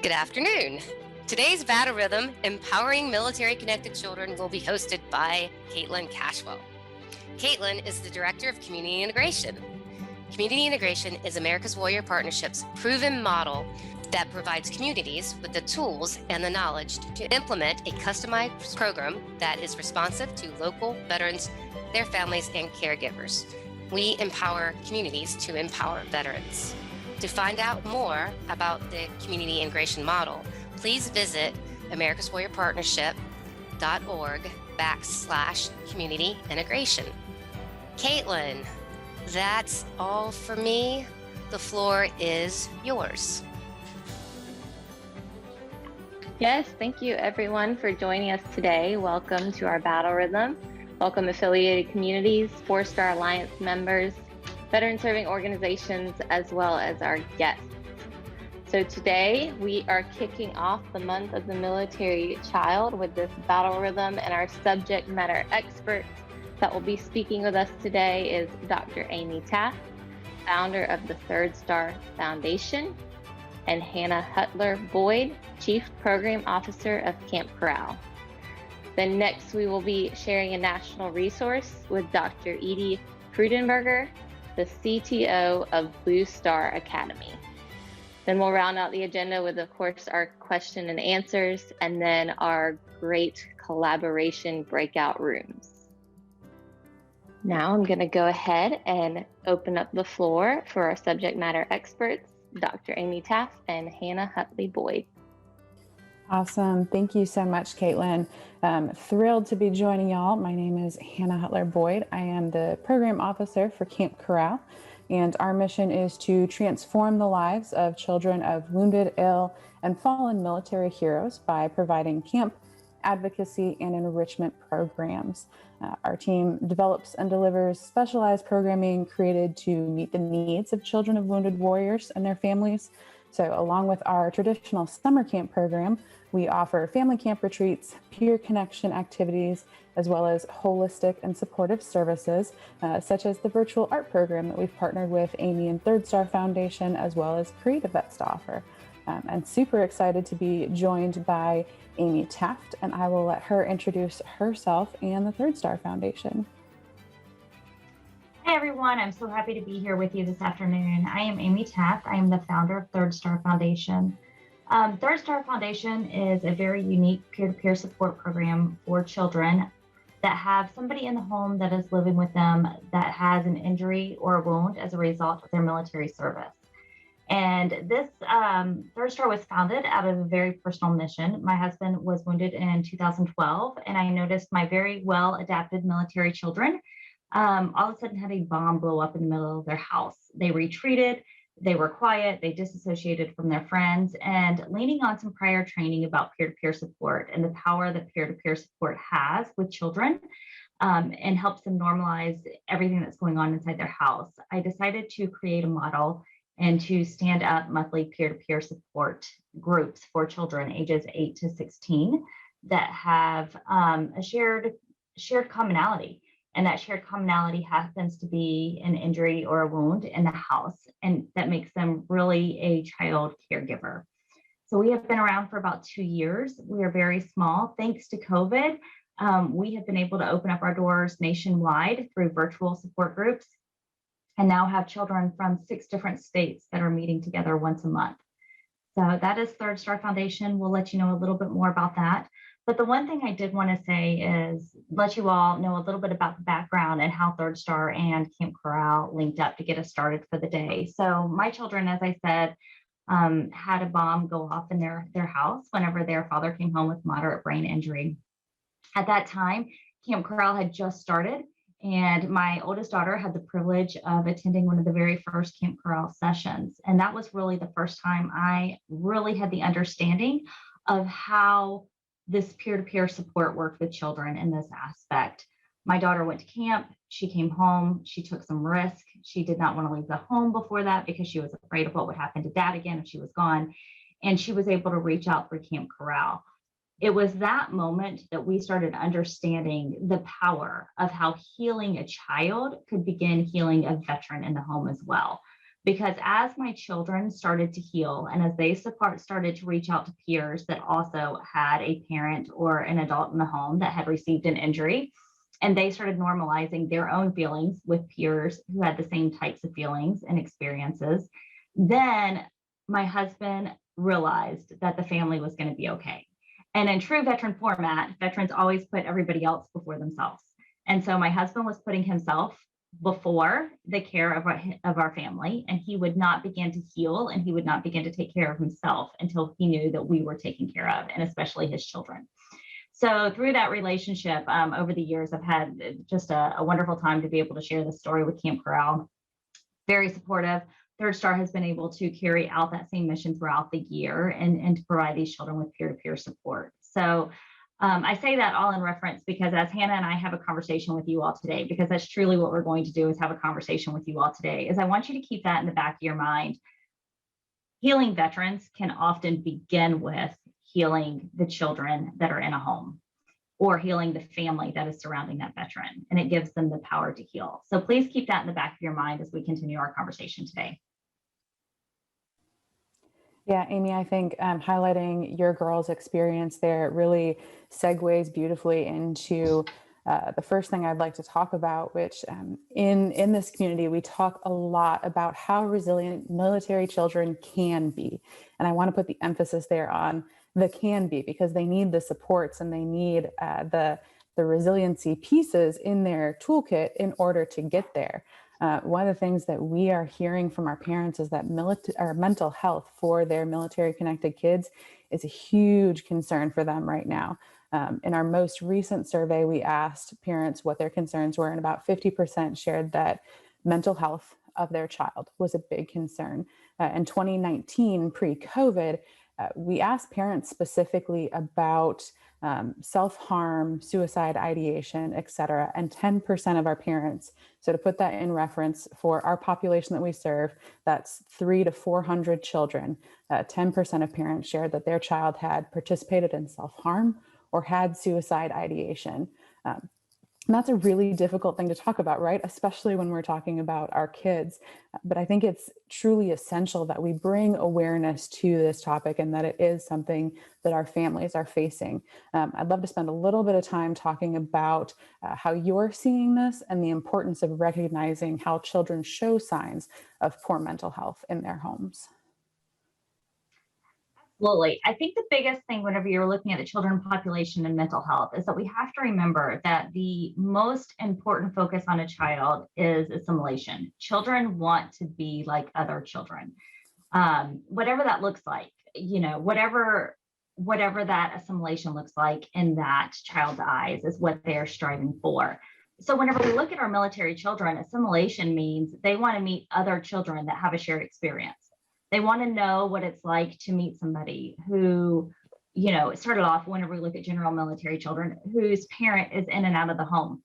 Good afternoon. Today's Battle Rhythm, Empowering Military Connected Children, will be hosted by Caitlin Cashwell. Caitlin is the Director of Community Integration. Community Integration is America's Warrior Partnership's proven model that provides communities with the tools and the knowledge to implement a customized program that is responsive to local veterans, their families, and caregivers. We empower communities to empower veterans. To find out more about the community integration model, please visit americaswarriorpartnership.org/community integration. Caitlin, that's all for me. The floor is yours. Yes, thank you everyone for joining us today. Welcome to our Battle Rhythm. Welcome affiliated communities, 4-Star Alliance members, veteran serving organizations, as well as our guests. So today we are kicking off the month of the military child with this Battle Rhythm, and our subject matter expert that will be speaking with us today is Dr. Amy Taft, founder of the Third Star Foundation, and Hannah Hutler-Boyd, Chief Program Officer of Camp Corral. Then next we will be sharing a national resource with Dr. Edie Frudenberger, the CTO of Blue Star Academy. Then we'll round out the agenda with, of course, our question and answers, and then our great collaboration breakout rooms. Now I'm going to go ahead and open up the floor for our subject matter experts, Dr. Amy Taft and Hannah Hutler-Boyd. Awesome. Thank you so much, Caitlin. Thrilled to be joining y'all. My name is Hannah Hutler-Boyd. I am the program officer for Camp Corral, and our mission is to transform the lives of children of wounded, ill, and fallen military heroes by providing camp, advocacy, and enrichment programs. Our team develops and delivers specialized programming created to meet the needs of children of wounded warriors and their families. So along with our traditional summer camp program, we offer family camp retreats, peer connection activities, as well as holistic and supportive services, such as the virtual art program that we've partnered with Amy and Third Star Foundation, as well as Creative Vets to offer. And super excited to be joined by Amy Taft, and I will let her introduce herself and the Third Star Foundation. Hi everyone, I'm so happy to be here with you this afternoon. I am Amy Taft. I am the founder of Third Star Foundation. Third Star Foundation is a very unique peer-to-peer support program for children that have somebody in the home that is living with them that has an injury or a wound as a result of their military service. And this Third Star was founded out of a very personal mission. My husband was wounded in 2012, and I noticed my very well-adapted military children all of a sudden had a bomb blow up in the middle of their house. They retreated, they were quiet, they disassociated from their friends, and leaning on some prior training about peer-to-peer support and the power that peer-to-peer support has with children and helps them normalize everything that's going on inside their house, I decided to create a model and to stand up monthly peer-to-peer support groups for children ages 8 to 16 that have a shared commonality. And that shared commonality happens to be an injury or a wound in the house, and that makes them really a child caregiver. So we have been around for about 2 years. We are very small. Thanks to COVID, we have been able to open up our doors nationwide through virtual support groups, and now have children from 6 different states that are meeting together once a month. So that is Third Star Foundation. We'll let you know a little bit more about that. But the one thing I did want to say is let you all know a little bit about the background and how Third Star and Camp Corral linked up to get us started for the day. So my children, as I said, had a bomb go off in their house whenever their father came home with moderate brain injury. At that time, Camp Corral had just started, and my oldest daughter had the privilege of attending one of the very first Camp Corral sessions. And that was really the first time I really had the understanding of how this peer-to-peer support worked with children in this aspect. My daughter went to camp, she came home, she took some risk. She did not want to leave the home before that because she was afraid of what would happen to dad again if she was gone. And she was able to reach out for Camp Corral. It was that moment that we started understanding the power of how healing a child could begin healing a veteran in the home as well. Because as my children started to heal and as they started to reach out to peers that also had a parent or an adult in the home that had received an injury, and they started normalizing their own feelings with peers who had the same types of feelings and experiences, then my husband realized that the family was going to be okay. And in true veteran format, veterans always put everybody else before themselves. And so my husband was putting himself before the care of our family, and he would not begin to heal and he would not begin to take care of himself until he knew that we were taken care of, and especially his children. So through that relationship, over the years, I've had just a wonderful time to be able to share this story with Camp Corral. Very supportive. Third Star has been able to carry out that same mission throughout the year and to provide these children with peer-to-peer support. So I say that all in reference because as Hannah and I have a conversation with you all today, because that's truly what we're going to do, is have a conversation with you all today, is I want you to keep that in the back of your mind. Healing veterans can often begin with healing the children that are in a home or healing the family that is surrounding that veteran, and it gives them the power to heal. So please keep that in the back of your mind as we continue our conversation today. Yeah, Amy, I think highlighting your girl's experience there really segues beautifully into the first thing I'd like to talk about, which in this community, we talk a lot about how resilient military children can be. And I want to put the emphasis there on the can be, because they need the supports and they need the resiliency pieces in their toolkit in order to get there. One of the things that we are hearing from our parents is that mental health for their military connected kids is a huge concern for them right now. In our most recent survey, we asked parents what their concerns were, and about 50% shared that mental health of their child was a big concern. In 2019, pre-COVID, we asked parents specifically about self-harm, suicide ideation, et cetera, and 10% of our parents. So to put that in reference for our population that we serve, that's 300 to 400 children. 10% of parents shared that their child had participated in self-harm or had suicide ideation. And that's a really difficult thing to talk about, right? Especially when we're talking about our kids. But I think it's truly essential that we bring awareness to this topic and that it is something that our families are facing. I'd love to spend a little bit of time talking about how you're seeing this and the importance of recognizing how children show signs of poor mental health in their homes. Absolutely. I think the biggest thing whenever you're looking at the children population and mental health is that we have to remember that the most important focus on a child is assimilation. Children want to be like other children, whatever that looks like, whatever that assimilation looks like in that child's eyes is what they're striving for. So whenever we look at our military children, assimilation means they want to meet other children that have a shared experience. They want to know what it's like to meet somebody who, it started off whenever we look at general military children, whose parent is in and out of the home,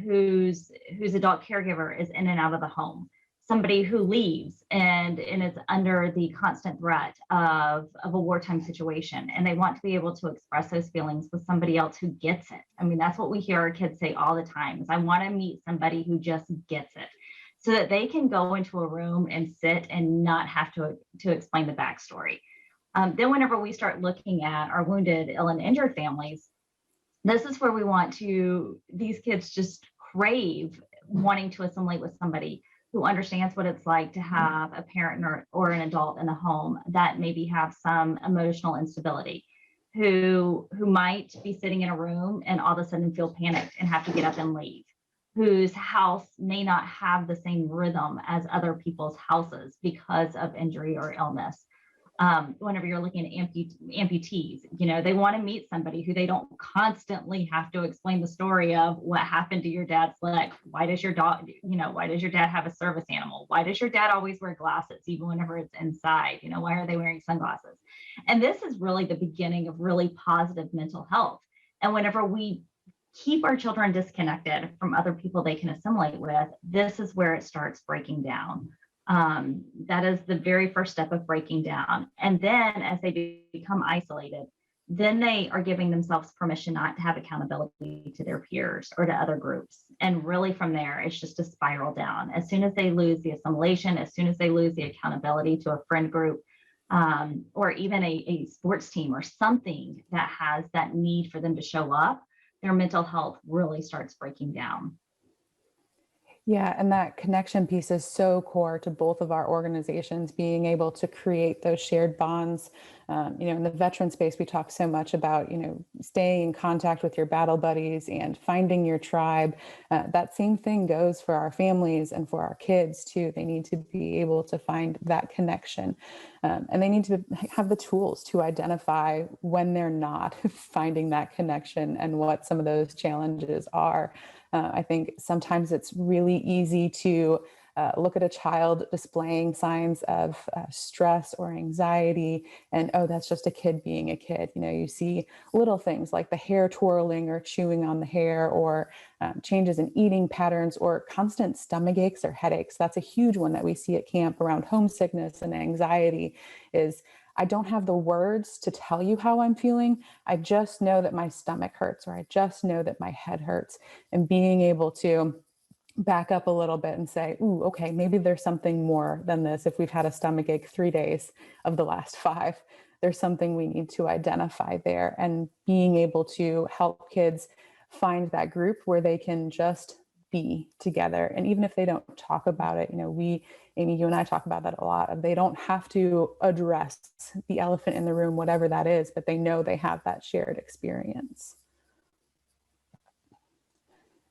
whose adult caregiver is in and out of the home, somebody who leaves and is under the constant threat of a wartime situation. And they want to be able to express those feelings with somebody else who gets it. I mean, that's what we hear our kids say all the time is, I want to meet somebody who just gets it, so that they can go into a room and sit and not have to explain the backstory. Then whenever we start looking at our wounded, ill, and injured families, this is where we want these kids just crave wanting to assimilate with somebody who understands what it's like to have a parent or an adult in the home that maybe have some emotional instability, who might be sitting in a room and all of a sudden feel panicked and have to get up and leave, whose house may not have the same rhythm as other people's houses because of injury or illness. Whenever you're looking at amputees, they want to meet somebody who they don't constantly have to explain the story of what happened to your dad's leg. Why does your dad have a service animal? Why does your dad always wear glasses, even whenever it's inside? Why are they wearing sunglasses? And this is really the beginning of really positive mental health. And whenever we keep our children disconnected from other people they can assimilate with, this is where it starts breaking down. That is the very first step of breaking down. And then as they become isolated, then they are giving themselves permission not to have accountability to their peers or to other groups. And really from there, it's just a spiral down. As soon as they lose the assimilation, as soon as they lose the accountability to a friend group, or even a sports team or something that has that need for them to show up, their mental health really starts breaking down. Yeah, and that connection piece is so core to both of our organizations, being able to create those shared bonds. In the veteran space, we talk so much about, staying in contact with your battle buddies and finding your tribe. That same thing goes for our families and for our kids too. They need to be able to find that connection. And they need to have the tools to identify when they're not finding that connection and what some of those challenges are. I think sometimes it's really easy to look at a child displaying signs of stress or anxiety and, oh, that's just a kid being a kid. You see little things like the hair twirling or chewing on the hair, or changes in eating patterns, or constant stomach aches or headaches. That's a huge one that we see at camp around homesickness and anxiety. Is I don't have the words to tell you how I'm feeling. I just know that my stomach hurts, or I just know that my head hurts. And being able to back up a little bit and say, ooh, okay, maybe there's something more than this. If we've had a stomach ache 3 days of the last 5, there's something we need to identify there. And being able to help kids find that group where they can just be together. And even if they don't talk about it, Amy, you and I talk about that a lot. They don't have to address the elephant in the room, whatever that is, but they know they have that shared experience.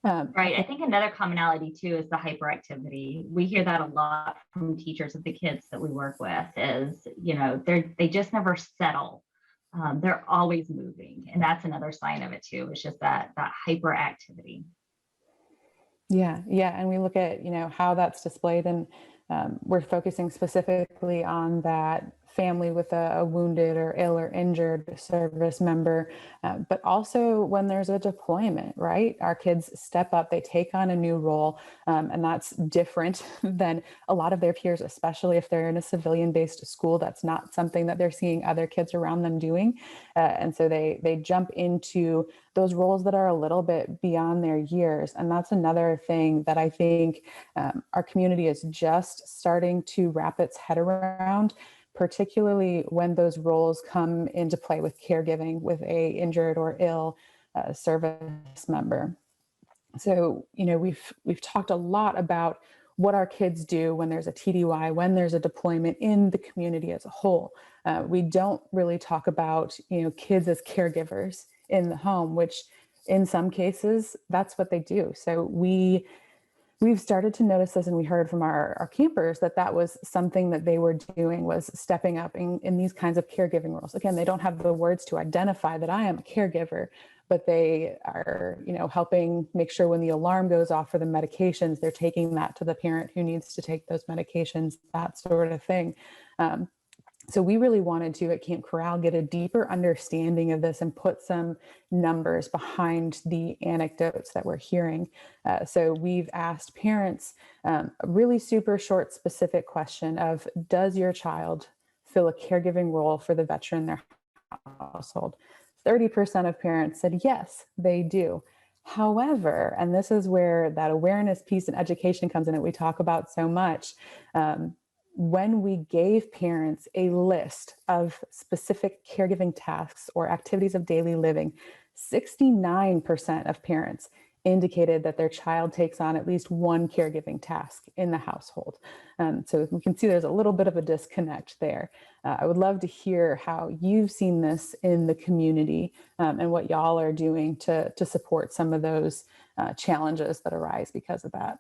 Right. I think another commonality too is the hyperactivity. We hear that a lot from teachers of the kids that we work with is, they just never settle. They're always moving. And that's another sign of it too. It's just that hyperactivity. Yeah. And we look at, how that's displayed, and we're focusing specifically on that family with a wounded or ill or injured service member, but also when there's a deployment, right? Our kids step up, they take on a new role, and that's different than a lot of their peers, especially if they're in a civilian-based school. That's not something that they're seeing other kids around them doing. And so they jump into those roles that are a little bit beyond their years. And that's another thing that I think our community is just starting to wrap its head around, particularly when those roles come into play with caregiving with a injured or ill service member. So, we've talked a lot about what our kids do when there's a TDY, when there's a deployment in the community as a whole. We don't really talk about, kids as caregivers in the home, which in some cases, that's what they do. So we've started to notice this, and we heard from our campers that was something that they were doing, was stepping up in these kinds of caregiving roles. Again, they don't have the words to identify that I am a caregiver, but they are, helping make sure when the alarm goes off for the medications, they're taking that to the parent who needs to take those medications, that sort of thing. So we really wanted to, at Camp Corral, get a deeper understanding of this and put some numbers behind the anecdotes that we're hearing. So we've asked parents a really super short, specific question of, does your child fill a caregiving role for the veteran in their household? 30% of parents said, yes, they do. However, and this is where that awareness piece and education comes in that we talk about so much, when we gave parents a list of specific caregiving tasks or activities of daily living, 69% of parents indicated that their child takes on at least one caregiving task in the household. So we can see there's a little bit of a disconnect there. I would love to hear how you've seen this in the community, and what y'all are doing to support some of those challenges that arise because of that.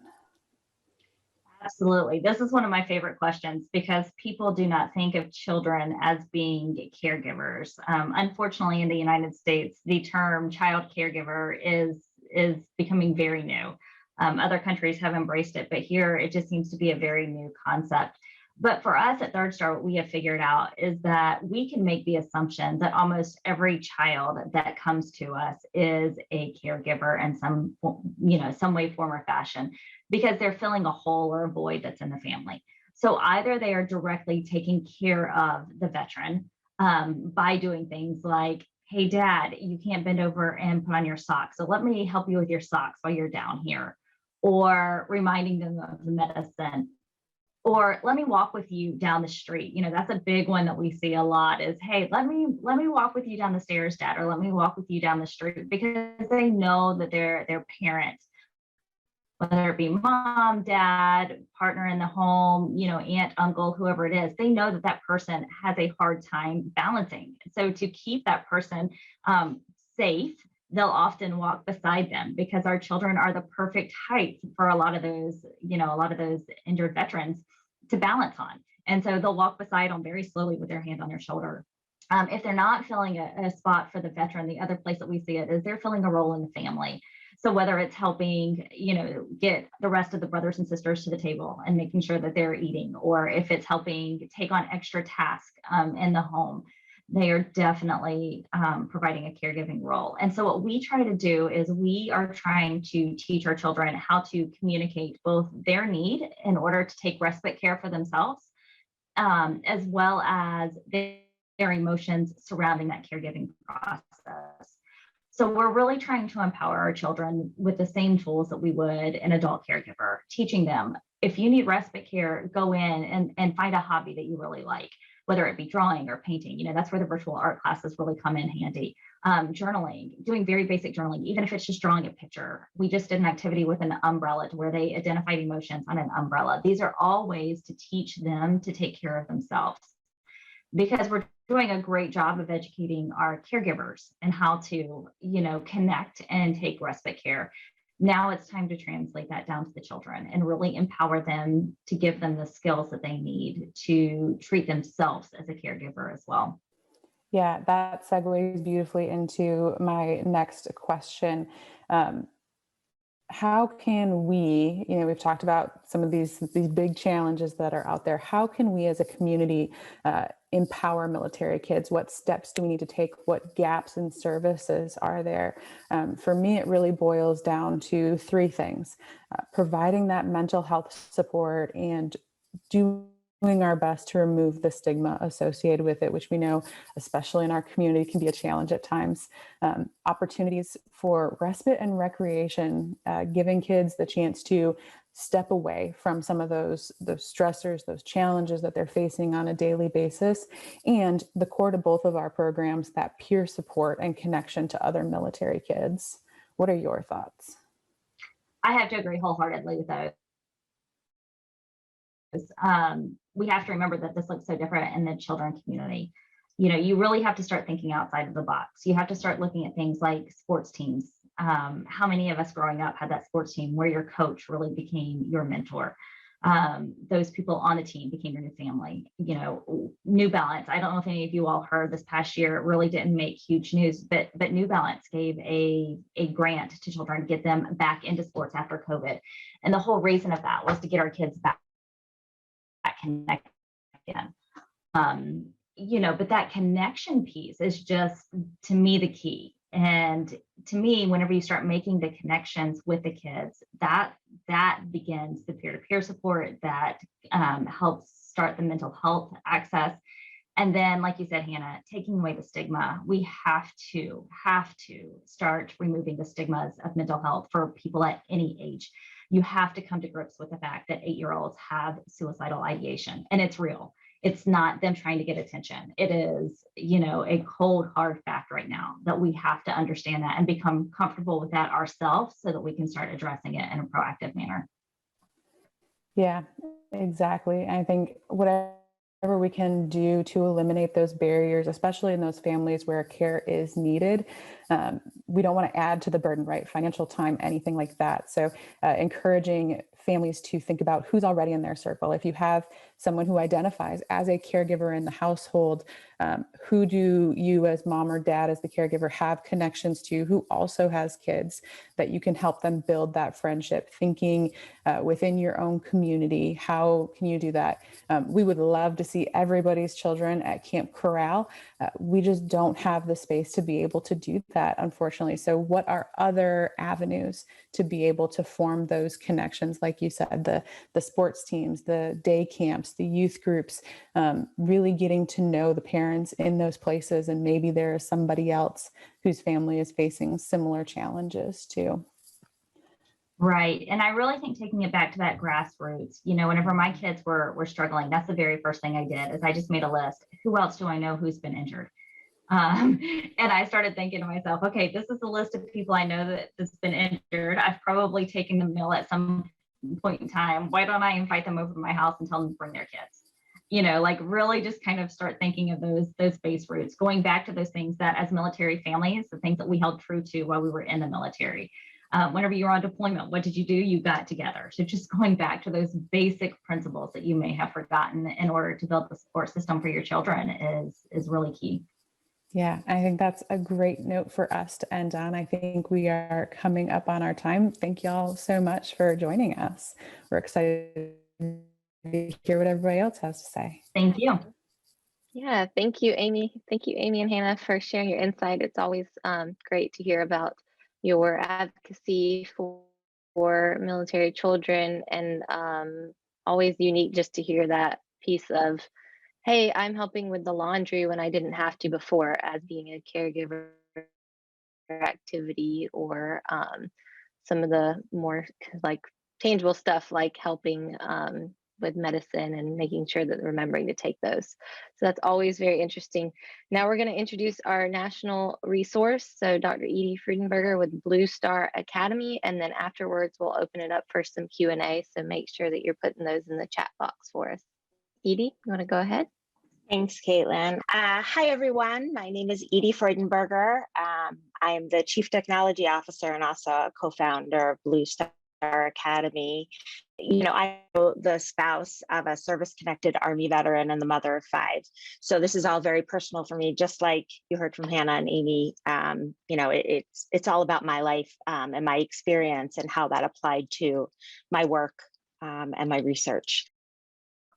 Absolutely. This is one of my favorite questions because people do not think of children as being caregivers. Unfortunately, in the United States, the term child caregiver is becoming very new. Other countries have embraced it, but here it just seems to be a very new concept. But for us at Third Star, what we have figured out is that we can make the assumption that almost every child that comes to us is a caregiver in some way, form, or fashion, because they're filling a hole or a void that's in the family. So either they are directly taking care of the veteran by doing things like hey, dad, you can't bend over and put on your socks. So let me help you with your socks while you're down here. Or reminding them of the medicine. Or let me walk with you down the street. That's a big one that we see a lot is, hey, let me walk with you down the stairs, dad, or let me walk with you down the street, because they know that their parent, whether it be mom, dad, partner in the home, aunt, uncle, whoever it is, they know that that person has a hard time balancing. So to keep that person safe, they'll often walk beside them, because our children are the perfect height for a lot of those injured veterans to balance on. And so they'll walk beside them very slowly with their hand on their shoulder. If they're not filling a spot for the veteran, the other place that we see it is they're filling a role in the family. So whether it's helping, get the rest of the brothers and sisters to the table and making sure that they're eating, or if it's helping take on extra tasks in the home, they are definitely providing a caregiving role. And so what we try to do is we are trying to teach our children how to communicate both their need in order to take respite care for themselves, as well as their emotions surrounding that caregiving process. So we're really trying to empower our children with the same tools that we would an adult caregiver, teaching them, if you need respite care, go in and find a hobby that you really like, whether it be drawing or painting. That's where the virtual art classes really come in handy. Journaling, doing very basic journaling, even if it's just drawing a picture. We just did an activity with an umbrella where they identified emotions on an umbrella. These are all ways to teach them to take care of themselves, because we're doing a great job of educating our caregivers and how to, connect and take respite care. Now it's time to translate that down to the children and really empower them to give them the skills that they need to treat themselves as a caregiver as well. Yeah, that segues beautifully into my next question. How can we, we've talked about some of these big challenges that are out there. How can we as a community empower military kids? What steps do we need to take? What gaps in services are there? For me, it really boils down to three things: providing that mental health support and doing our best to remove the stigma associated with it, which we know, especially in our community, can be a challenge at times. Opportunities for respite and recreation, giving kids the chance to step away from some of those stressors, those challenges that they're facing on a daily basis. And the core to both of our programs, that peer support and connection to other military kids. What are your thoughts? I have to agree wholeheartedly with those. We have to remember that this looks so different in the children community. You really have to start thinking outside of the box. You have to start looking at things like sports teams. How many of us growing up had that sports team where your coach really became your mentor? Those people on the team became your new family. New Balance. I don't know if any of you all heard this past year, it really didn't make huge news, but New Balance gave a grant to children to get them back into sports after COVID. And the whole reason of that was to get our kids back connected again. But that connection piece is just, to me, the key. And to me, whenever you start making the connections with the kids, that begins the peer-to-peer support that helps start the mental health access. And then, like you said, Hannah, taking away the stigma. We have to start removing the stigmas of mental health for people at any age. You have to come to grips with the fact that 8-year-olds have suicidal ideation, and it's real. It's not them trying to get attention. It is, a cold, hard fact right now that we have to understand that and become comfortable with that ourselves so that we can start addressing it in a proactive manner. Yeah, exactly. I think whatever we can do to eliminate those barriers, especially in those families where care is needed. We don't want to add to the burden, right? Financial, time, anything like that. So encouraging families to think about who's already in their circle. If you have someone who identifies as a caregiver in the household, who do you as mom or dad, as the caregiver, have connections to who also has kids that you can help them build that friendship? Thinking within your own community, how can you do that? We would love to see everybody's children at Camp Corral. We just don't have the space to be able to do that, unfortunately. So what are other avenues to be able to form those connections? Like you said, the sports teams, the day camps, the youth groups, really getting to know the parents parents in those places, and maybe there is somebody else whose family is facing similar challenges too. Right. And I really think taking it back to that grassroots, whenever my kids were struggling, that's the very first thing I did is I just made a list. Who else do I know who's been injured? And I started thinking to myself, okay, this is the list of people I know that's been injured. I've probably taken the meal at some point in time. Why don't I invite them over to my house and tell them to bring their kids? Like really just kind of start thinking of those base roots, going back to those things that as military families, the things that we held true to while we were in the military. Whenever you were on deployment, what did you do? You got together. So just going back to those basic principles that you may have forgotten in order to build the support system for your children is really key. Yeah, I think that's a great note for us to end on. I think we are coming up on our time. Thank you all so much for joining us. We're excited to hear what everybody else has to say. Thank you. Yeah, thank you, Amy. Thank you, Amy and Hannah, for sharing your insight. It's always great to hear about your advocacy for military children, and always unique just to hear that piece of, hey, I'm helping with the laundry when I didn't have to before, as being a caregiver activity, or some of the more like tangible stuff like helping with medicine and making sure that remembering to take those. So that's always very interesting. Now we're going to introduce our national resource. So Dr. Edie Friedenberger with Blue Star Academy, and then afterwards we'll open it up for some Q&A. So make sure that you're putting those in the chat box for us. Edie, you want to go ahead? Thanks, Caitlin. Hi, everyone. My name is Edie Freudenberger. I am the Chief Technology Officer and also a co-founder of Blue Star Academy. I'm the spouse of a service-connected Army veteran and the mother of 5. So this is all very personal for me, just like you heard from Hannah and Amy. It's all about my life and my experience and how that applied to my work and my research.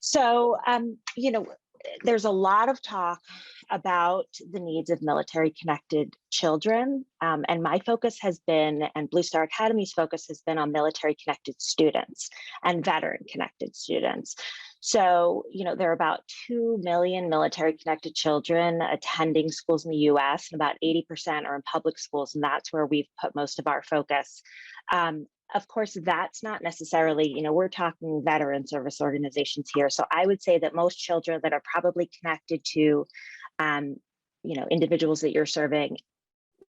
So, there's a lot of talk about the needs of military connected children. And my focus has been, and Blue Star Academy's focus has been on military connected students and veteran connected students. So, there are about 2 million military connected children attending schools in the US, and about 80% are in public schools. And that's where we've put most of our focus. Of course, that's not necessarily, we're talking veteran service organizations here. So I would say that most children that are probably connected to, individuals that you're serving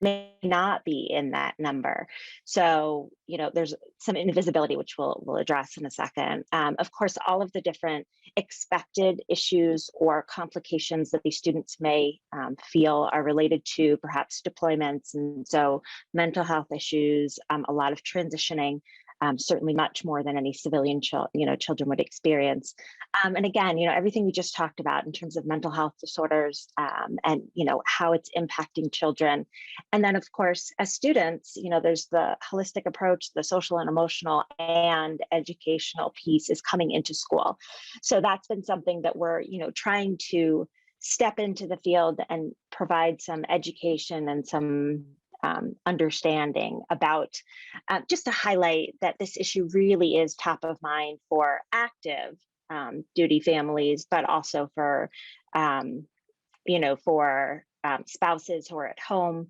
may not be in that number. So, there's some invisibility, which we'll address in a second. Of course, all of the different expected issues or complications that these students may feel are related to perhaps deployments. And so mental health issues, a lot of transitioning, certainly much more than any civilian children would experience. And again, everything we just talked about in terms of mental health disorders and, how it's impacting children. And then, of course, as students, there's the holistic approach, the social and emotional and educational piece is coming into school. So that's been something that we're, trying to step into the field and provide some education and some understanding about, just to highlight that this issue really is top of mind for active duty families, but also for, spouses who are at home.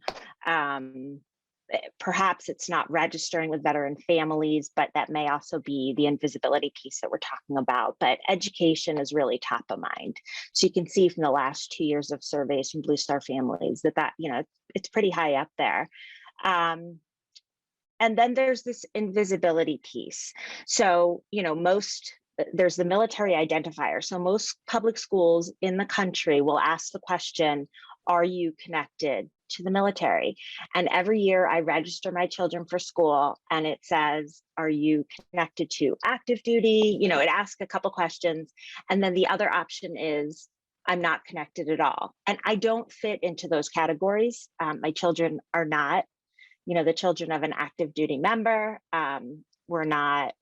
Perhaps it's not registering with veteran families, but that may also be the invisibility piece that we're talking about. But education is really top of mind. So you can see from the last 2 years of surveys from Blue Star families that it's pretty high up there. And then there's this invisibility piece. So, there's the military identifier. So most public schools in the country will ask the question, are you connected to the military? And every year I register my children for school and it says, are you connected to active duty? It asks a couple questions. And then the other option is, I'm not connected at all. And I don't fit into those categories. My children are not, the children of an active duty member. We're not,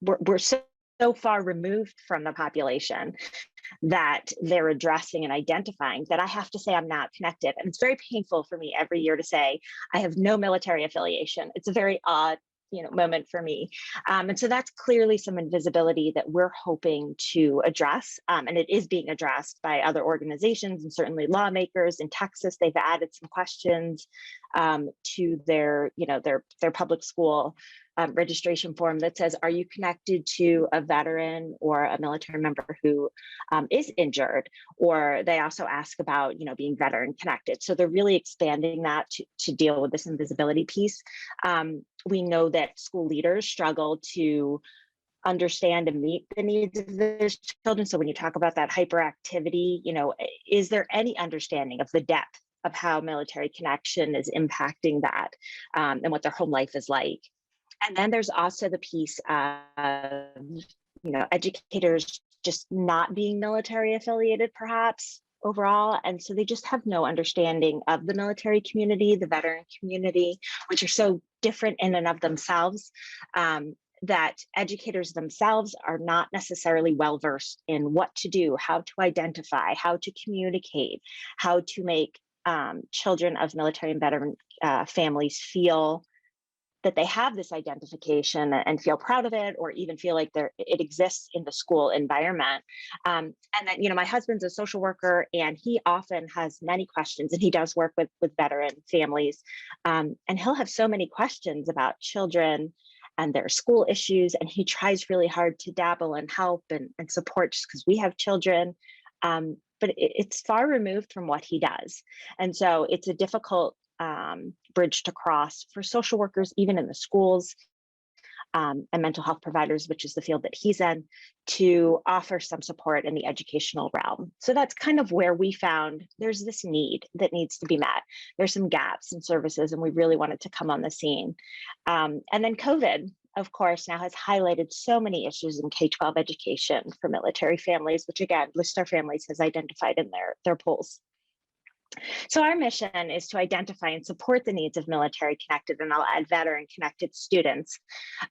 we're so far removed from the population that they're addressing and identifying that I have to say I'm not connected. And it's very painful for me every year to say I have no military affiliation. It's a very odd moment for me. And so that's clearly some invisibility that we're hoping to address. And it is being addressed by other organizations and certainly lawmakers in Texas. They've added some questions to their public school registration form that says, are you connected to a veteran or a military member who is injured? Or they also ask about, being veteran connected. So they're really expanding that to deal with this invisibility piece. We know that school leaders struggle to understand and meet the needs of their children. So when you talk about that hyperactivity, is there any understanding of the depth of how military connection is impacting that and what their home life is like? And then there's also the piece of, educators just not being military affiliated, perhaps overall. And so they just have no understanding of the military community, the veteran community, which are so different in and of themselves, that educators themselves are not necessarily well-versed in what to do, how to identify, how to communicate, how to make children of military and veteran families feel that they have this identification and feel proud of it, or even feel like it exists in the school environment. And then, my husband's a social worker, and he often has many questions, and he does work with veteran families. And he'll have so many questions about children and their school issues, and he tries really hard to dabble and help and support just because we have children. But it's far removed from what he does. And so it's a difficult bridge to cross for social workers, even in the schools, and mental health providers, which is the field that he's in, to offer some support in the educational realm. So that's kind of where we found there's this need that needs to be met. There's some gaps in services, and we really wanted to come on the scene. And then COVID, of course, now has highlighted so many issues in K-12 education for military families, which again, Blue Star Families has identified in their polls. So our mission is to identify and support the needs of military connected, and I'll add veteran connected students.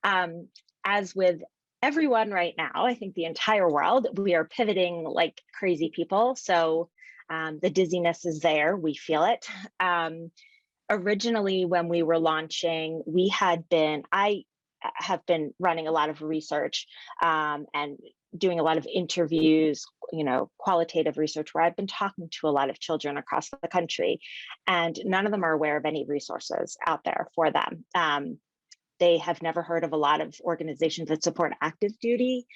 As with everyone right now, I think the entire world, we are pivoting like crazy people. So the dizziness is there, we feel it. Originally, when we were launching, I have been running a lot of research and doing a lot of interviews, qualitative research, where I've been talking to a lot of children across the country, and none of them are aware of any resources out there for them. They have never heard of a lot of organizations that support active duty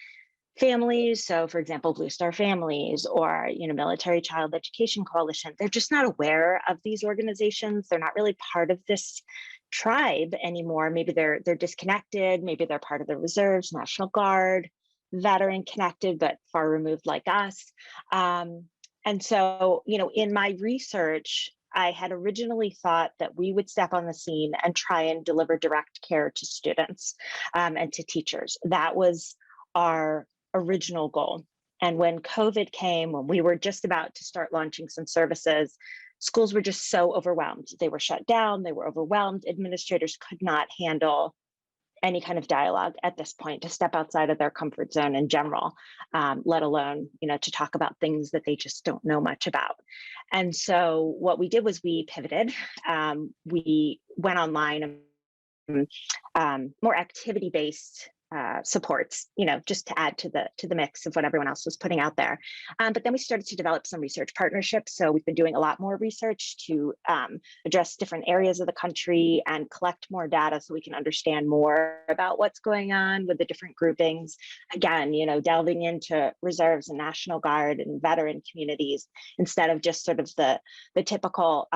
families. So for example, Blue Star Families or, Military Child Education Coalition, they're just not aware of these organizations. They're not really part of this tribe anymore. Maybe they're disconnected. Maybe they're part of the reserves, National Guard, veteran connected, but far removed like us. And so, in my research, I had originally thought that we would step on the scene and try and deliver direct care to students and to teachers. That was our original goal. And when COVID came, when we were just about to start launching some services, schools were just so overwhelmed. They were shut down, they were overwhelmed. Administrators could not handle any kind of dialogue at this point to step outside of their comfort zone in general, let alone, to talk about things that they just don't know much about. And so what we did was we pivoted. We went online and more activity-based supports, just to add to the mix of what everyone else was putting out there. But then we started to develop some research partnerships. So we've been doing a lot more research to address different areas of the country and collect more data so we can understand more about what's going on with the different groupings. Again, delving into reserves and National Guard and veteran communities instead of just sort of the typical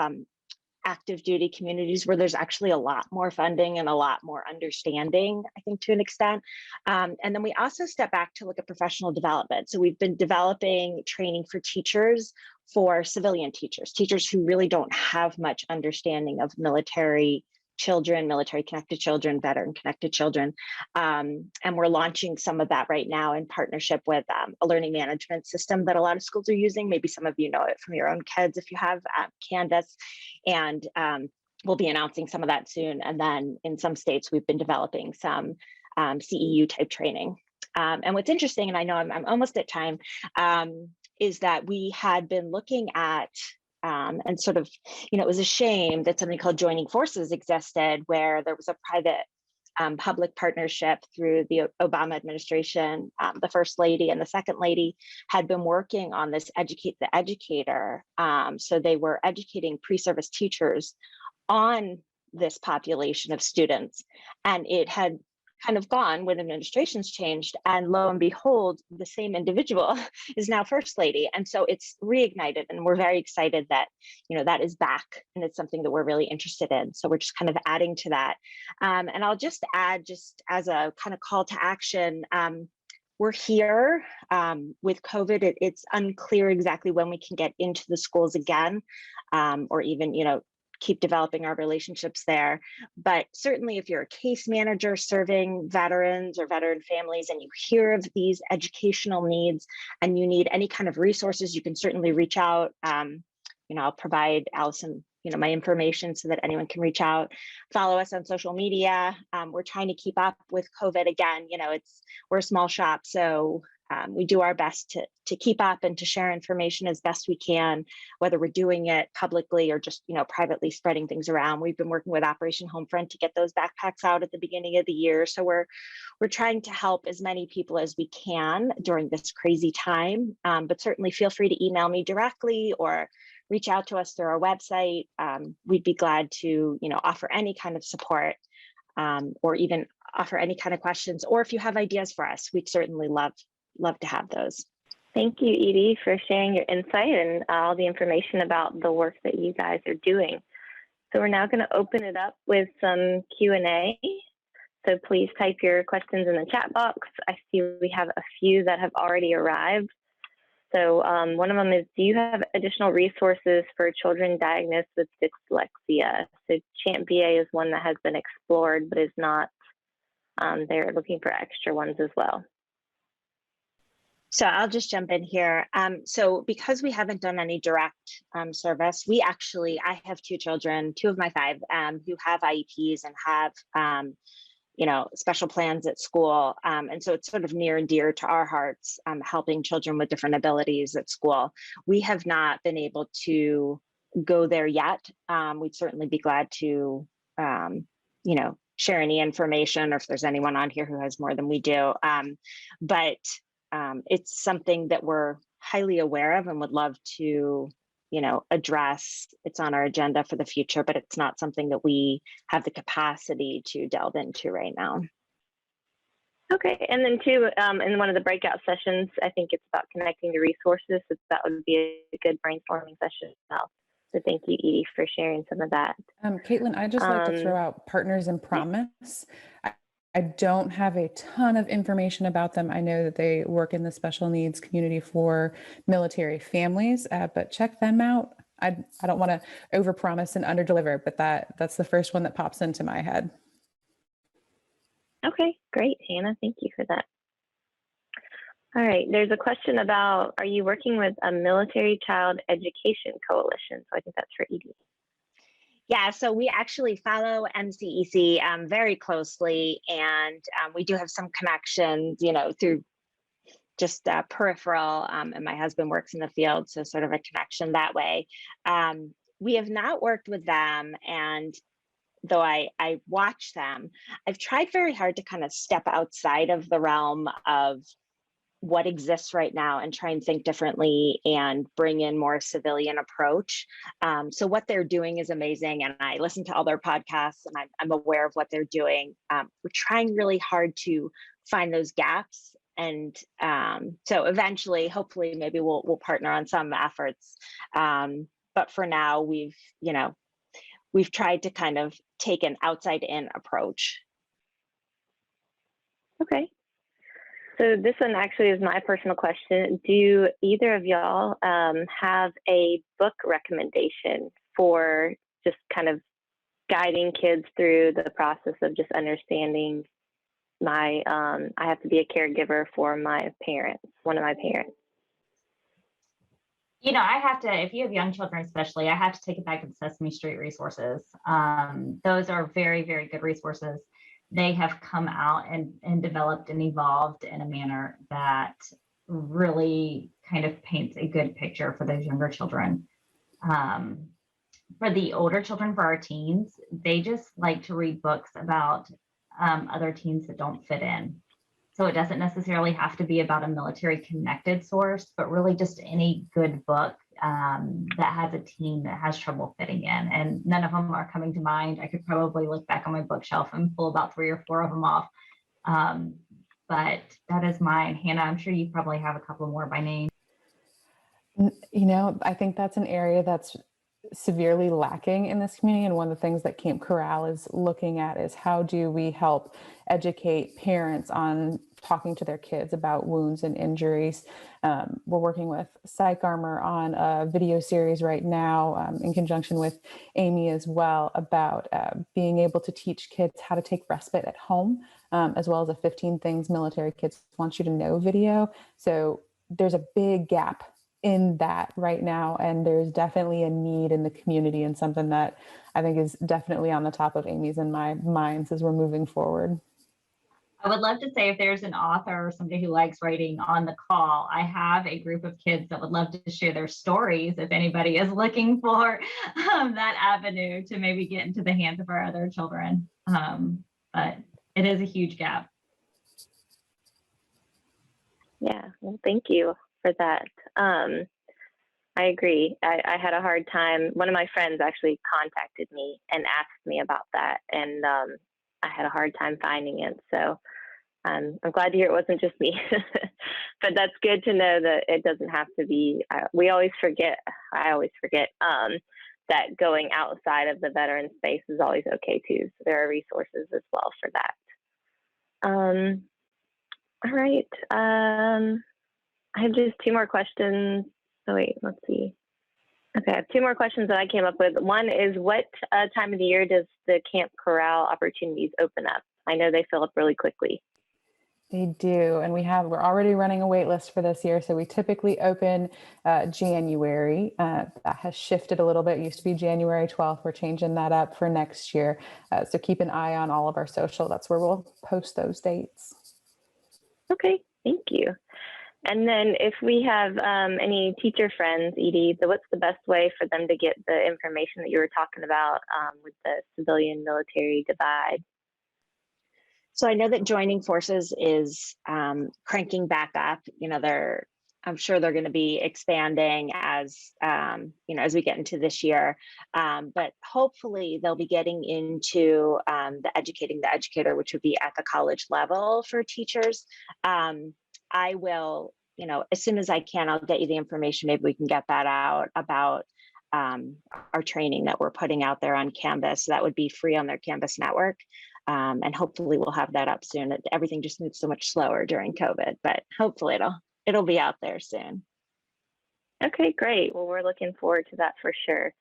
active duty communities where there's actually a lot more funding and a lot more understanding, I think, to an extent. And then we also step back to look at professional development. So we've been developing training for teachers, for civilian teachers who really don't have much understanding of military children, military connected children, veteran connected children. And we're launching some of that right now in partnership with a learning management system that a lot of schools are using. Maybe some of you know it from your own kids if you have Canvas. And we'll be announcing some of that soon. And then in some states, we've been developing some CEU type training. And what's interesting, and I know I'm almost at time, is that we had been looking at and sort of, it was a shame that something called Joining Forces existed, where there was a private public partnership through the Obama administration. The First Lady and the Second Lady had been working on this Educate the Educator. So they were educating pre-service teachers on this population of students, and it had kind of gone when administrations changed, and lo and behold, the same individual is now First Lady. And so it's reignited, and we're very excited that, you know, that is back, and it's something that we're really interested in. So we're just kind of adding to that. And I'll just add, just as a kind of call to action, we're here with COVID. It's unclear exactly when we can get into the schools again, or even, you know, keep developing our relationships there. But certainly if you're a case manager serving veterans or veteran families and you hear of these educational needs and you need any kind of resources, you can certainly reach out. You know, I'll provide Allison, you know, my information so that anyone can reach out. Follow us on social media. We're trying to keep up with COVID again. You know, we're a small shop, so we do our best to keep up and to share information as best we can, whether we're doing it publicly or just, you know, privately spreading things around. We've been working with Operation Homefront to get those backpacks out at the beginning of the year. So we're trying to help as many people as we can during this crazy time. But certainly feel free to email me directly or reach out to us through our website. We'd be glad to, you know, offer any kind of support, or even offer any kind of questions. Or if you have ideas for us, we'd certainly love to have those. Thank you, Edie, for sharing your insight and all the information about the work that you guys are doing. So we're now going to open it up with some Q&A. So please type your questions in the chat box. I see we have a few that have already arrived. So one of them is, do you have additional resources for children diagnosed with dyslexia? So Champ BA is one that has been explored, but is not, they're looking for extra ones as well. So I'll just jump in here. So because we haven't done any direct service, I have two children, 2 of my 5, who have IEPs and have, you know, special plans at school. And so it's sort of near and dear to our hearts, helping children with different abilities at school. We have not been able to go there yet. We'd certainly be glad to, you know, share any information, or if there's anyone on here who has more than we do. But it's something that we're highly aware of and would love to, you know, address. It's on our agenda for the future, but it's not something that we have the capacity to delve into right now. Okay, and then too, in one of the breakout sessions, I think it's about connecting the resources, so that would be a good brainstorming session as well. So thank you, Edie, for sharing some of that. Caitlin, I'd just like to throw out Partners in Promise. I don't have a ton of information about them. I know that they work in the special needs community for military families, but check them out. I don't want to overpromise and underdeliver, but that's the first one that pops into my head. Okay, great, Hannah. Thank you for that. All right, there's a question about, are you working with a military child education coalition? So I think that's for Edie. Yeah, so we actually follow MCEC very closely, and we do have some connections, you know, through just peripheral, and my husband works in the field, so sort of a connection that way. We have not worked with them, and though I watch them, I've tried very hard to kind of step outside of the realm of what exists right now and try and think differently and bring in more civilian approach. So what they're doing is amazing, and I listen to all their podcasts, and I'm aware of what they're doing. We're trying really hard to find those gaps, and so eventually, hopefully, maybe we'll partner on some efforts. But for now, we've tried to kind of take an outside-in approach. Okay. So this one actually is my personal question. Do either of y'all have a book recommendation for just kind of guiding kids through the process of just understanding I have to be a caregiver for my parents, one of my parents? You know, I have to, if you have young children especially, I have to take it back to the Sesame Street resources. Those are very, very good resources. They have come out and developed and evolved in a manner that really kind of paints a good picture for those younger children. For the older children, for our teens, they just like to read books about other teens that don't fit in. So it doesn't necessarily have to be about a military connected source, but really just any good book that has a teen that has trouble fitting in. And none of them are coming to mind. I could probably look back on my bookshelf and pull about 3 or 4 of them off. But that is mine. Hannah, I'm sure you probably have a couple more by name. You know, I think that's an area that's severely lacking in this community. And one of the things that Camp Corral is looking at is how do we help educate parents on talking to their kids about wounds and injuries. We're working with Psych Armor on a video series right now in conjunction with Amy as well about being able to teach kids how to take respite at home, as well as a 15 Things Military Kids Want You to Know video. So there's a big gap in that right now, and there's definitely a need in the community, and something that I think is definitely on the top of Amy's and my minds as we're moving forward. I would love to say if there's an author or somebody who likes writing on the call. I have a group of kids that would love to share their stories if anybody is looking for that avenue to maybe get into the hands of our other children. But it is a huge gap. Yeah, well, thank you for that. I agree. I had a hard time. One of my friends actually contacted me and asked me about that, and I had a hard time finding it. So I'm glad to hear it wasn't just me. But that's good to know that it doesn't have to be. I always forget that going outside of the veteran space is always okay too. So there are resources as well for that. All right. I have just 2 more questions. Oh, wait, let's see. Okay, I have 2 more questions that I came up with. One is, what time of the year does the Camp Corral opportunities open up? I know they fill up really quickly. They do, and we're already running a wait list for this year. So we typically open January. That has shifted a little bit. It used to be January 12th. We're changing that up for next year. So keep an eye on all of our social. That's where we'll post those dates. Okay, thank you. And then if we have any teacher friends, Edie, what's the best way for them to get the information that you were talking about with the civilian military divide? So I know that joining forces is cranking back up. You know, I'm sure they're going to be expanding as as we get into this year. But hopefully they'll be getting into the educating the educator, which would be at the college level for teachers. I will, as soon as I can, I'll get you the information. Maybe we can get that out about our training that we're putting out there on Canvas. That would be free on their Canvas network. And hopefully we'll have that up soon. Everything just moves so much slower during COVID, but hopefully it'll be out there soon. Okay, great. Well, we're looking forward to that for sure.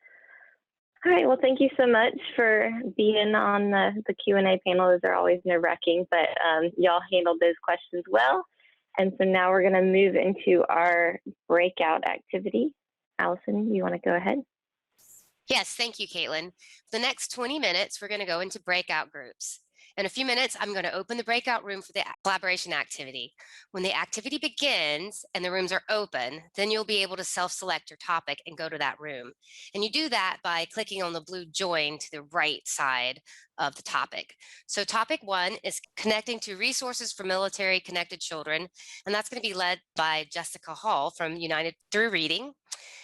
All right. Well, thank you so much for being on the Q&A panel. Those are always nerve-wracking, but y'all handled those questions well. And so now we're going to move into our breakout activity. Allison, you want to go ahead? Yes, thank you, Caitlin. For the next 20 minutes, we're going to go into breakout groups. In a few minutes, I'm going to open the breakout room for the collaboration activity. When the activity begins and the rooms are open, then you'll be able to self-select your topic and go to that room. And you do that by clicking on the blue join to the right side of the topic. So topic 1 is connecting to resources for military connected children. And that's going to be led by Jessica Hall from United Through Reading.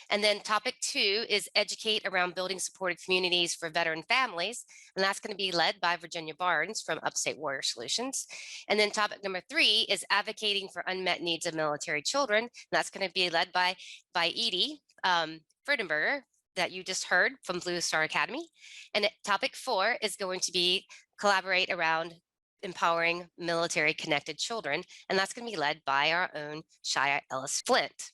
And then topic 2 is educate around building supported communities for veteran families. And that's going to be led by Virginia Barnes from Upstate Warrior Solutions. And then topic number 3 is advocating for unmet needs of military children. And that's going to be led by Edie Friedenberger that you just heard from Blue Star Academy. And topic 4 is going to be collaborate around empowering military connected children. And that's going to be led by our own Shia Ellis Flint.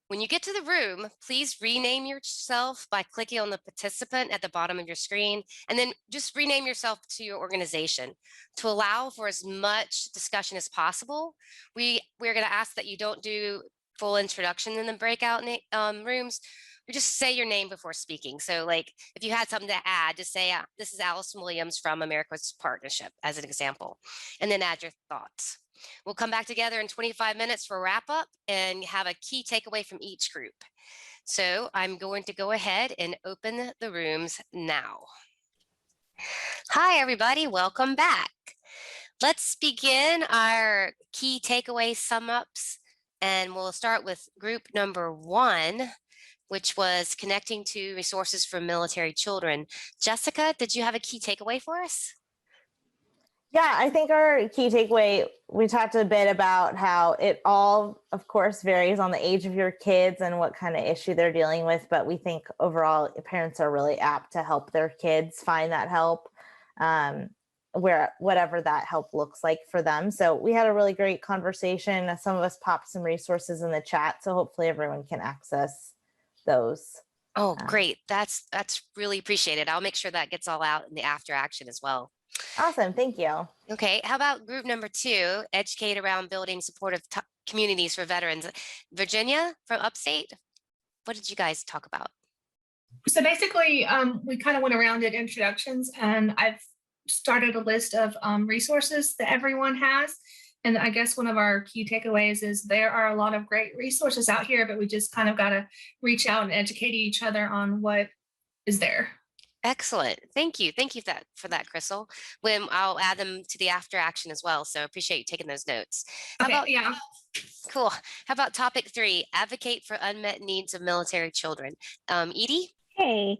When you get to the room, please rename yourself by clicking on the participant at the bottom of your screen, and then just rename yourself to your organization. To allow for as much discussion as possible, we're going to ask that you don't do full introduction in the breakout rooms. You just say your name before speaking. So like if you had something to add, just say, this is Allison Williams from America's Partnership as an example, and then add your thoughts. We'll come back together in 25 minutes for a wrap up and have a key takeaway from each group. So I'm going to go ahead and open the rooms now. Hi, everybody. Welcome back. Let's begin our key takeaway sum ups, and we'll start with group number 1, which was connecting to resources for military children. Jessica, did you have a key takeaway for us? Yeah, I think our key takeaway, we talked a bit about how it all, of course, varies on the age of your kids and what kind of issue they're dealing with. But we think overall, parents are really apt to help their kids find that help, where whatever that help looks like for them. So we had a really great conversation. Some of us popped some resources in the chat, so hopefully everyone can access those. Oh, great. That's really appreciated. I'll make sure that gets all out in the after action as well. Awesome. Thank you. Okay. How about group number 2, educate around building supportive communities for veterans? Virginia from Upstate, what did you guys talk about? So basically, we kind of went around at introductions, and I've started a list of resources that everyone has. And I guess one of our key takeaways is there are a lot of great resources out here, but we just kind of got to reach out and educate each other on what is there. Excellent. Thank you. Thank you for that, Crystal. I'll add them to the after action as well. So appreciate you taking those notes. Yeah. Cool. How about topic 3, advocate for unmet needs of military children? Edie? Hey,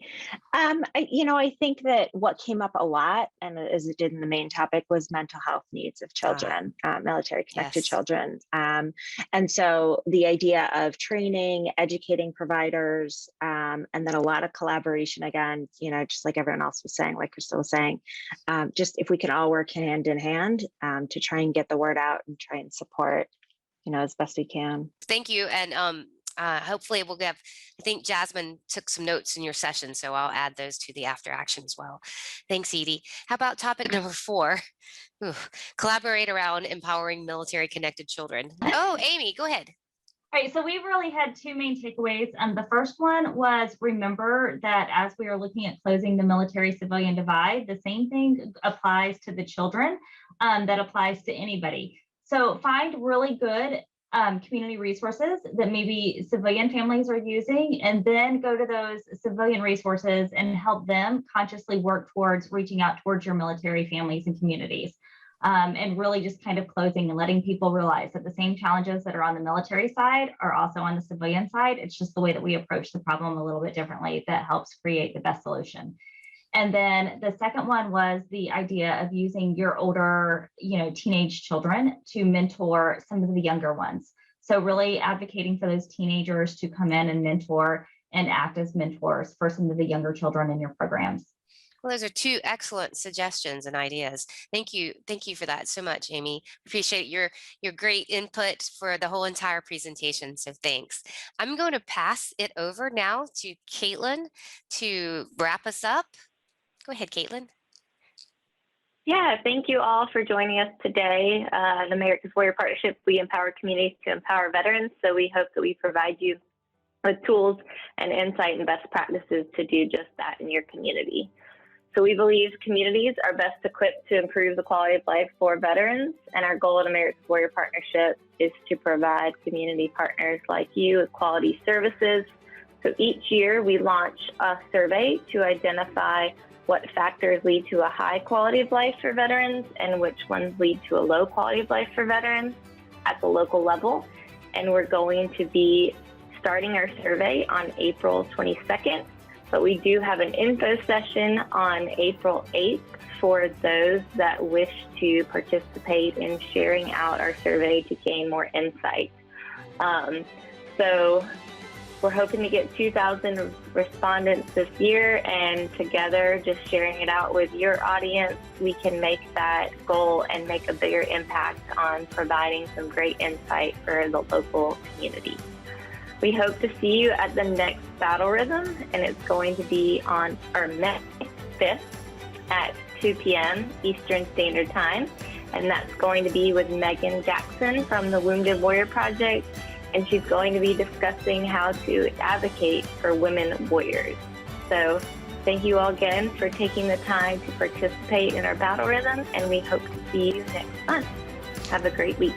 I think that what came up a lot, and as it did in the main topic, was mental health needs of children, military connected children. And so the idea of training, educating providers, and then a lot of collaboration, again, just like everyone else was saying, like Crystal was saying, just if we can all work hand in hand to try and get the word out and try and support, as best we can. Thank you. And hopefully we'll have, I think Jasmine took some notes in your session, so I'll add those to the after action as well. Thanks, Edie. How about topic number 4? Collaborate around empowering military connected children. Oh, Amy, go ahead. All right, so we really had 2 main takeaways. The first one was, remember that as we are looking at closing the military civilian divide, the same thing applies to the children that applies to anybody. So find really good community resources that maybe civilian families are using, and then go to those civilian resources and help them consciously work towards reaching out towards your military families and communities. And really just kind of closing and letting people realize that the same challenges that are on the military side are also on the civilian side. It's just the way that we approach the problem a little bit differently that helps create the best solution. And then the second one was the idea of using your older, teenage children to mentor some of the younger ones. So really advocating for those teenagers to come in and mentor and act as mentors for some of the younger children in your programs. Well, those are 2 excellent suggestions and ideas. Thank you. Thank you for that so much, Amy. Appreciate your great input for the whole entire presentation. So thanks. I'm going to pass it over now to Caitlin to wrap us up. Go ahead, Caitlin. Yeah, thank you all for joining us today. The America's Warrior Partnership, we empower communities to empower veterans. So we hope that we provide you with tools and insight and best practices to do just that in your community. So we believe communities are best equipped to improve the quality of life for veterans. And our goal at America's Warrior Partnership is to provide community partners like you with quality services. So each year we launch a survey to identify what factors lead to a high quality of life for veterans and which ones lead to a low quality of life for veterans at the local level. And we're going to be starting our survey on April 22nd, but we do have an info session on April 8th for those that wish to participate in sharing out our survey to gain more insight. So we're hoping to get 2,000 respondents this year, and together, just sharing it out with your audience, we can make that goal and make a bigger impact on providing some great insight for the local community. We hope to see you at the next Battle Rhythm, and it's going to be on May 5th at 2 p.m. Eastern Standard Time, and that's going to be with Megan Jackson from the Wounded Warrior Project, and she's going to be discussing how to advocate for women warriors. So thank you all again for taking the time to participate in our Battle Rhythm, and we hope to see you next month. Have a great week.